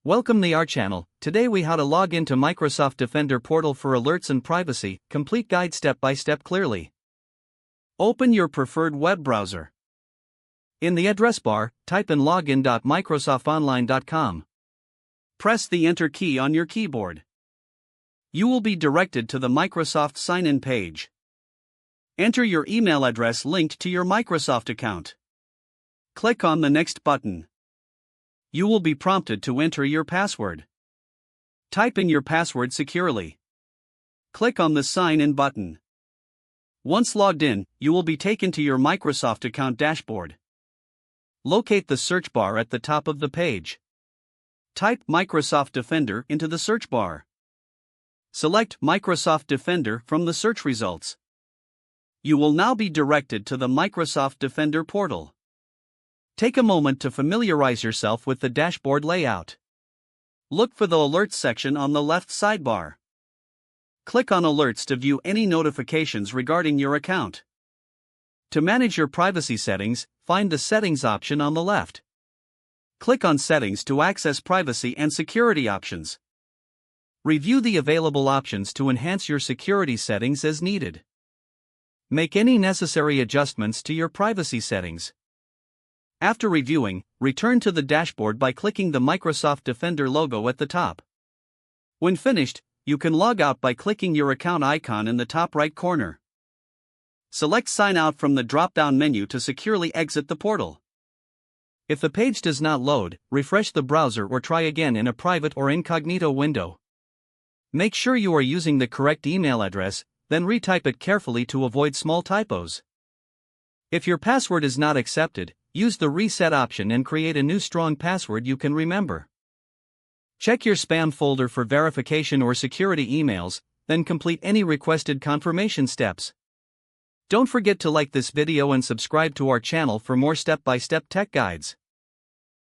Welcome to our channel. Today we how to log into Microsoft Defender portal for alerts and privacy, complete guide step by step clearly. Open your preferred web browser. In the address bar, type in login.microsoftonline.com. Press the enter key on your keyboard. You will be directed to the Microsoft sign-in page. Enter your email address linked to your Microsoft account. Click on the next button. You will be prompted to enter your password. Type in your password securely. Click on the Sign In button. Once logged in, you will be taken to your Microsoft account dashboard. Locate the search bar at the top of the page. Type Microsoft Defender into the search bar. Select Microsoft Defender from the search results. You will now be directed to the Microsoft Defender portal. Take a moment to familiarize yourself with the dashboard layout. Look for the Alerts section on the left sidebar. Click on Alerts to view any notifications regarding your account. To manage your privacy settings, find the Settings option on the left. Click on Settings to access privacy and security options. Review the available options to enhance your security settings as needed. Make any necessary adjustments to your privacy settings. After reviewing, return to the dashboard by clicking the Microsoft Defender logo at the top. When finished, you can log out by clicking your account icon in the top right corner. Select Sign Out from the drop-down menu to securely exit the portal. If the page does not load, refresh the browser or try again in a private or incognito window. Make sure you are using the correct email address, then retype it carefully to avoid small typos. If your password is not accepted, use the Reset option and create a new strong password you can remember. Check your spam folder for verification or security emails, then complete any requested confirmation steps. Don't forget to like this video and subscribe to our channel for more step-by-step tech guides.